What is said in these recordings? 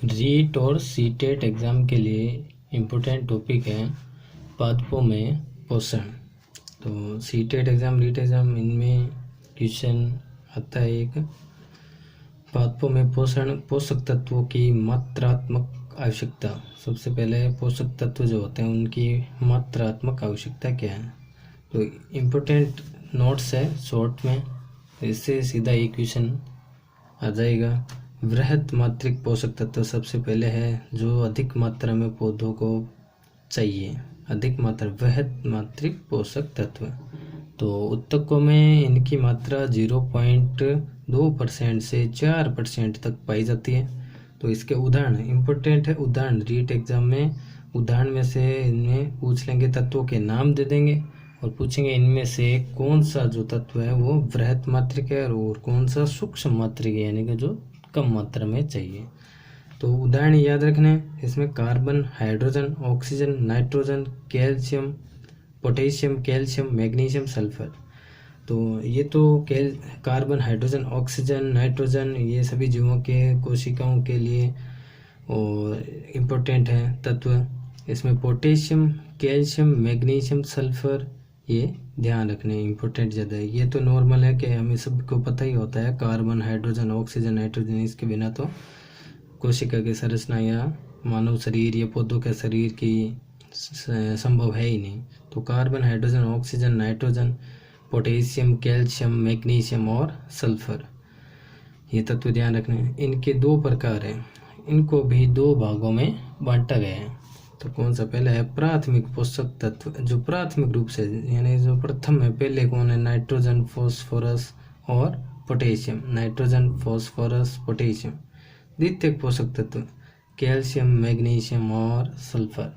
रीट और CTET exam के लिए इम्पोर्टेंट टॉपिक है पादपों में पोषण। तो सीटेट एग्ज़ाम, रीट एग्ज़ाम, इनमें क्वेश्चन आता है एक, पादपों में पोषण, पोषक तत्वों की मात्रात्मक आवश्यकता। सबसे पहले पोषक तत्व जो होते हैं उनकी मात्रात्मक आवश्यकता क्या है। तो इम्पोर्टेंट नोट्स है शॉर्ट में, इससे सीधा एक क्वेश्चन आ जाएगा। वृहत मात्रिक पोषक तत्व सबसे पहले है जो अधिक मात्रा में पौधों को चाहिए। अधिक मात्रा, वृहत मात्रिक पोषक तत्व। तो उत्तकों में इनकी मात्रा 0.2% से 4% तक पाई जाती है। तो इसके उदाहरण इम्पोर्टेंट है, उदाहरण रीट एग्जाम में उदाहरण में से इनमें पूछ लेंगे, तत्वों के नाम दे देंगे और पूछेंगे इनमें से कौन सा जो तत्व है वो वृहत मात्रिक है और कौन सा सूक्ष्म मात्रिक है, यानी कि जो कम मात्रा में चाहिए। तो उदाहरण याद रखने, इसमें carbon, hydrogen, oxygen, nitrogen, calcium, potassium, calcium, magnesium, sulphur. तो ये तो कार्बन, हाइड्रोजन, ऑक्सीजन, नाइट्रोजन, ये सभी जीवों के कोशिकाओं के लिए और इम्पोर्टेंट है तत्व। इसमें पोटेशियम, कैल्शियम, मैग्नीशियम, सल्फर, ये ध्यान रखने इम्पोर्टेंट ज़्यादा है। ये तो नॉर्मल है कि हमें सबको पता ही होता है, कार्बन, हाइड्रोजन, ऑक्सीजन, नाइट्रोजन, इसके बिना तो कोशिका की संरचना या मानव शरीर या पौधों के शरीर की संभव है ही नहीं। तो carbon, hydrogen, oxygen, nitrogen, potassium, calcium, magnesium और सल्फर, ये तत्व ध्यान रखने। इनके दो प्रकार हैं, इनको भी दो भागों में बांटा गया है। तो कौन सा, पहला है प्राथमिक पोषक तत्व, जो प्राथमिक रूप से, यानी जो प्रथम है, पहले कौन है, नाइट्रोजन, फॉस्फोरस और पोटेशियम। Nitrogen, phosphorus, potassium. द्वितीयक पोषक तत्व कैल्शियम, मैग्नीशियम और सल्फर।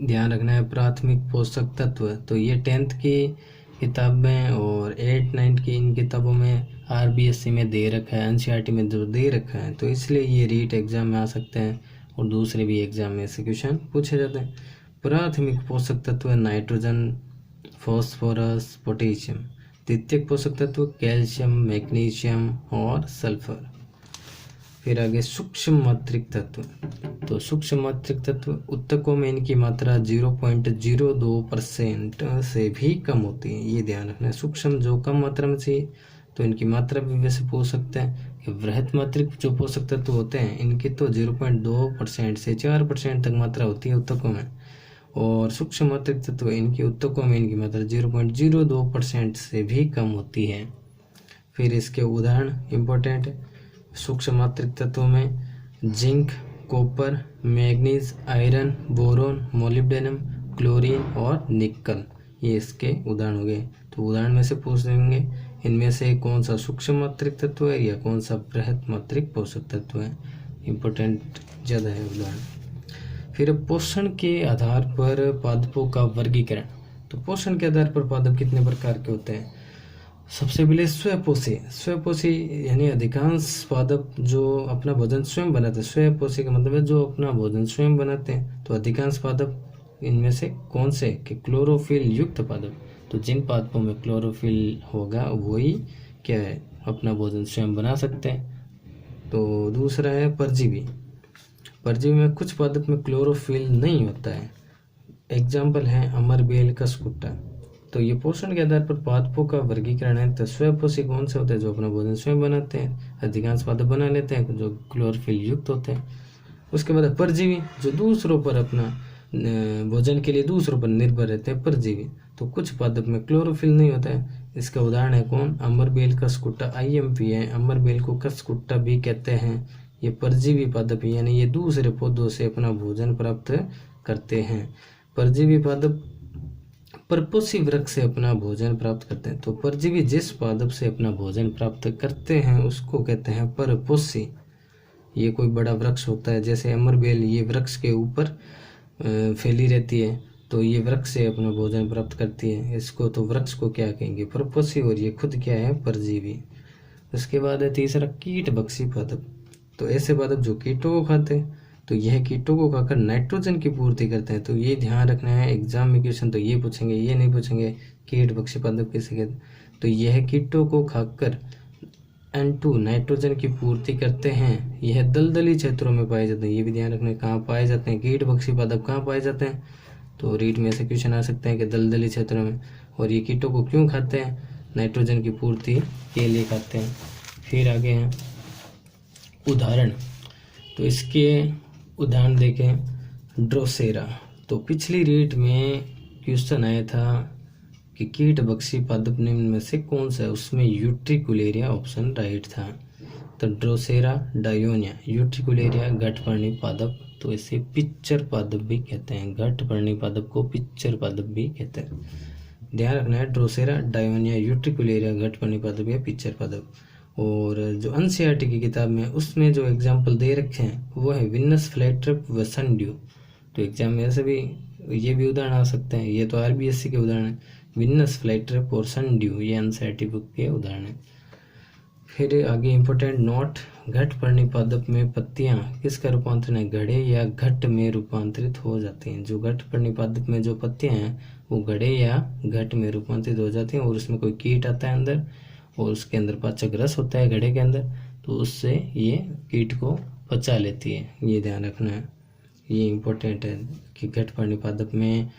ध्यान रखना है प्राथमिक पोषक तत्व, तो ये 10th की किताब में और 8, 9 की इन किताबों में RBSC में दे रखा है, NCERT में जो दे रखा है, तो इसलिए ये रीट एग्जाम में आ सकते हैं और दूसरे भी एग्जाम में ऐसे क्वेश्चन पूछे जाते हैं। प्राथमिक पोषक तत्व नाइट्रोजन, फॉस्फोरस, पोटेशियम। द्वितीयक पोषक तत्व कैल्शियम, मैग्नीशियम और सल्फर। फिर आगे सूक्ष्म मात्रिक तत्व। तो सूक्ष्म मात्रिक तत्व उत्तकों में इनकी मात्रा 0.02% से भी कम होती है, ये ध्यान रखना है। सूक्ष्म जो कम मात्रा में चाहिए, तो इनकी मात्रा भी वैसे पूछ सकते हैं कि वृहत मात्रिक जो पोषक तत्व होते हैं इनकी तो 0.2% से 4% तक मात्रा होती है उत्तकों में, और सूक्ष्म मात्रिक तत्व इनकी उत्तकों में इनकी मात्रा 0.02% से भी कम होती है। फिर इसके उदाहरण इम्पोर्टेंट है। सूक्ष्म मात्रिक तत्वों में zinc, copper, manganese, iron, boron, molybdenum, chlorine और निकल, ये इसके उदाहरण हो गए। तो उदाहरण में से पूछ देंगे इनमें से कौन सा सूक्ष्म मात्रिक तत्व है या कौन सा बृहत मात्रिक पोषक तत्व है, इम्पोर्टेंट ज़्यादा है उदाहरण। फिर पोषण के आधार पर पादपों का वर्गीकरण। तो पोषण के आधार पर पादप कितने प्रकार के होते हैं। सबसे पहले स्वपोषी। स्वपोषी यानी अधिकांश पादप जो अपना भोजन स्वयं बनाते हैं। स्वपोषी का मतलब है जो अपना भोजन स्वयं बनाते हैं। तो अधिकांश पादप इनमें से कौन से, कि क्लोरोफिल युक्त पादप। तो जिन पादपों में क्लोरोफिल होगा वही क्या है, अपना भोजन स्वयं बना सकते हैं। तो दूसरा है परजीवी। परजीवी में कुछ पादप में क्लोरोफिल नहीं होता है, एग्जाम्पल है अमरबेल, कसकुट्टा। तो ये पोषण के आधार पर पादपों का वर्गीकरण है। तो स्वपोषी कौन से होते हैं, जो अपना भोजन स्वयं बनाते हैं, अधिकांश पादप बना लेते हैं जो क्लोरोफिल युक्त होते हैं। उसके बाद परजीवी, जो दूसरों पर अपना भोजन के लिए दूसरों पर निर्भर रहते हैं, परजीवी। तो कुछ पादप में क्लोरोफिल नहीं होता है, इसका उदाहरण है कौन, अमरबेल, कसकुट्टा। IMP है, अमरबेल को कसकुट्टा भी कहते हैं। ये परजीवी पादप है, यानी ये दूसरे पौधों से अपना भोजन प्राप्त करते हैं। परजीवी पादप परपोषी वृक्ष से अपना भोजन प्राप्त करते हैं। तो परजीवी जिस पादप से अपना भोजन प्राप्त करते हैं उसको कहते हैं परपोषी। ये कोई बड़ा वृक्ष होता है, जैसे अमरबेल, ये वृक्ष के ऊपर फैली रहती है, तो ये वृक्ष से अपना भोजन प्राप्त करती है, इसको तो वृक्ष को क्या कहेंगे, परपोषी, और ये खुद क्या है, परजीवी। उसके बाद है तीसरा कीटभक्षी पादप। तो ऐसे पादप जो कीटों को खाते हैं, तो यह कीटों को खाकर नाइट्रोजन की पूर्ति करते हैं। तो ये ध्यान रखना है, एग्जाम में क्वेश्चन तो ये पूछेंगे, ये नहीं पूछेंगे कीटभक्षी पादप किसे कहते हैं। तो यह कीटों को खाकर N2 नाइट्रोजन की पूर्ति करते हैं। यह दलदली क्षेत्रों में पाए जाते हैं। ये भी ध्यान रखना, कहाँ पाए जाते हैं, कीट भक्षी पादप कहाँ पाए जाते हैं। तो रीट में ऐसे क्वेश्चन आ सकते हैं कि दलदली क्षेत्रों में। और ये कीटों को क्यों खाते हैं, नाइट्रोजन की पूर्ति के लिए खाते हैं। फिर आगे हैं उदाहरण, तो इसके उदाहरण देखें। ड्रोसेरा, तो पिछली रीट में क्वेश्चन आया था कि कीट भक्षी पादप निम्न में से कौन सा है, उसमें यूट्रिकुलेरिया ऑप्शन राइट था। तो ड्रोसेरा डायोनिया, यूट्रिकुलेरिया घटपर्णी पादप, तो इसे पिच्चर पादप भी कहते हैं। घटपर्णी पादप को पिच्चर पादप भी कहते हैं। ध्यान रखना है, ड्रोसेरा डायोनिया यूट्रिकुलेरिया घटपर्णी पादप या पिच्चर पादप। और जो एनसीईआरटी की किताब में उसमें जो एग्जाम्पल दे रखे हैं वो है विनस फ्लैट्रिप व सनड्यू। तो एग्जाम में ऐसे भी ये भी उदाहरण आ सकते हैं। ये तो आरबीएससी के उदाहरण है, विनस फ्लैट्रिप और सनड्यू, ये एनसीईआरटी बुक के उदाहरण है। फिर आगे इंपॉर्टेंट नोट, घटपर्णी पादप में पत्तियां किसका रूपांतरण है, घड़े या घट में रूपांतरित हो जाती हैं। जो घटपर्णी पादप में जो पत्तियां हैं वो घड़े या घट में रूपांतरित हो जाती हैं। और उसमें कोई कीट आता है अंदर और उसके अंदर पाचक रस होता है घड़े के अंदर, तो उससे ये कीट को पचा लेती है। ये ध्यान रखना है, ये इम्पोर्टेंट है कि घटपर्णी पादप में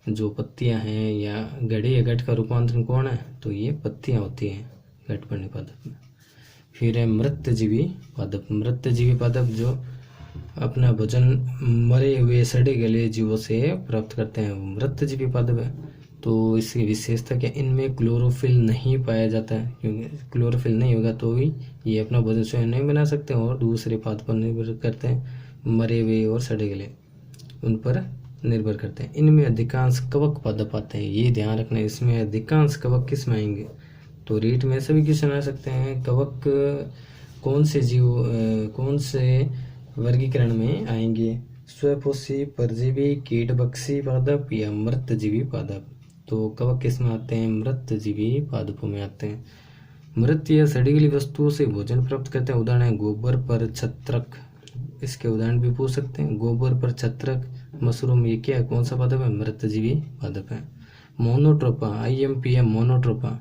जो पत्तियां हैं या घड़े या घट का रूपांतरण कौन है, तो ये पत्तियां होती हैं घटपर्णी पादप में। फिर है मृतजीवी पादप। मृतजीवी पादप जो अपना भोजन मरे हुए सड़े गले जीवों से प्राप्त करते हैं, मृतजीवी पादप है। तो इसकी विशेषता क्या, इनमें क्लोरोफिल नहीं पाया जाता है, क्योंकि क्लोरोफिल नहीं होगा तो भी ये अपना भोजन स्वयं नहीं बना सकते और दूसरे पादप पर निर्भर करते हैं। मरे हुए और सड़े गले उन पर निर्भर करते हैं। इनमें अधिकांश कवक पादप आते हैं। ये ध्यान रखना है, इसमें अधिकांश कवक किस में आएंगे, तो रीट में सभी क्वेश्चन आ सकते हैं। कवक कौन से जीव कौन से वर्गीकरण में आएंगे, स्वपोषी, परजीवी, कीटभक्षी पादप या मृतजीवी पादप। तो कवक किस में आते हैं, मृतजीवी पादपों में आते हैं। मृत या सड़ी गली वस्तुओं से भोजन प्राप्त करते हैं। उदाहरण है गोबर पर छत्रक, इसके उदाहरण भी पूछ सकते हैं। गोबर पर छत्रक, मशरूम, ये क्या है, कौन सा पादप है, मृतजीवी पादप है। मोनोट्रोपा, IMPM मोनोट्रोपा,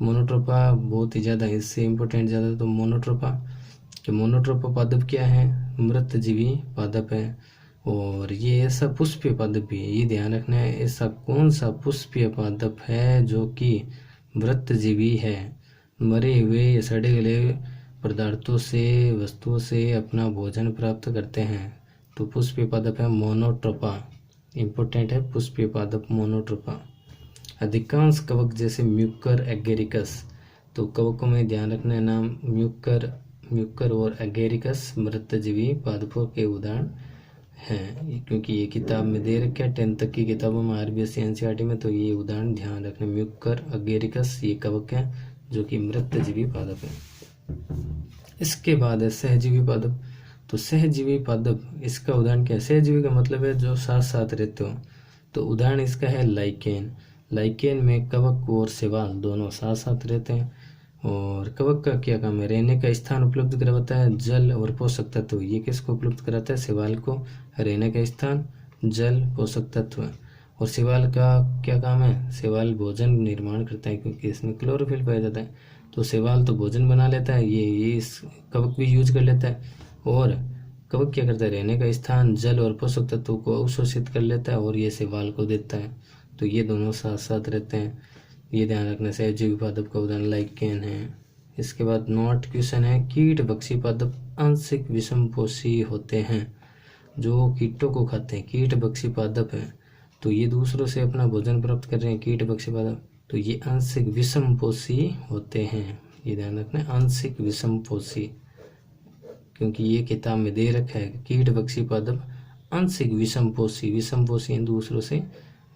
मोनोट्रोपा बहुत ही ज़्यादा, इससे इम्पोर्टेंट ज़्यादा तो मोनोट्रोपा कि मोनोट्रोपा पादप क्या है, मृतजीवी पादप है। और ये ऐसा पुष्पीय पादप भी है, ये ध्यान रखना है। ऐसा कौन सा पुष्पीय पादप है जो कि मृतजीवी है, मरे हुए या सड़े गले पदार्थों से वस्तुओं से अपना भोजन प्राप्त करते हैं। तो पुष्पीय पादप है मोनोट्रोपा, इम्पोर्टेंट है पुष्पीय पादप मोनोट्रोपा। अधिकांश कवक जैसे म्यूकर, एगेरिकस, तो कवकों में ध्यान रखना है नाम म्यूकर और एगेरिकस मृतजीवी पादपों के उदाहरण हैं, क्योंकि ये किताब में दे रखे हैं 10th तक की किताबों में आरबीएससी एनसीईआरटी में। तो ये उदाहरण ध्यान रखना, म्यूकर, एगेरिकस, ये कवक हैं जो कि मृतजीवी पादप है। इसके बाद है सहजीवी पादप। तो सहजीवी पादप, इसका उदाहरण क्या है, सहजीवी का मतलब है जो साथ साथ रहते हो। तो उदाहरण इसका है लाइकेन। लाइकेन में कवक और शैवाल दोनों साथ साथ रहते हैं। और कवक का क्या काम है, रहने का स्थान उपलब्ध करवाता है, जल और पोषक तत्व। ये किसको उपलब्ध कराता है, शैवाल को रहने का स्थान, जल, पोषक तत्व। और शैवाल का क्या काम है, शैवाल भोजन निर्माण करता है क्योंकि इसमें क्लोरोफिल पाया जाता है। तो शैवाल तो भोजन बना लेता है, ये इस कवक भी यूज कर लेता है। और कवक क्या करता है, रहने का स्थान, जल और पोषक तत्वों को अवशोषित कर लेता है और ये शैवाल को देता है। तो ये दोनों साथ साथ रहते हैं, ये ध्यान रखना। सहजीवी पादप का उदाहरण लाइकेन है। इसके बाद नोट क्वेश्चन है, कीट भक्षी पादप आंशिक विषमपोषी होते हैं। जो कीटों को खाते हैं, कीट भक्षी पादप है, तो ये दूसरों से अपना भोजन प्राप्त कर रहे हैं कीट भक्षी पादप, तो ये आंशिक विषमपोषी होते हैं। ये ध्यान रखना, आंशिक विषमपोषी, क्योंकि ये किताब में दे रखा है कीट भक्षी पादप आंशिक विषमपोषी, विषमपोषी दूसरों से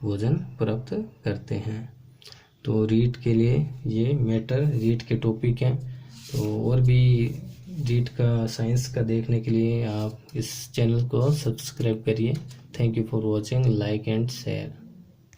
भोजन प्राप्त करते हैं। तो रीट के लिए ये मैटर, रीट के टॉपिक हैं। तो और भी रीट का साइंस का देखने के लिए आप इस चैनल को सब्सक्राइब करिए। Thank you for watching, like and share.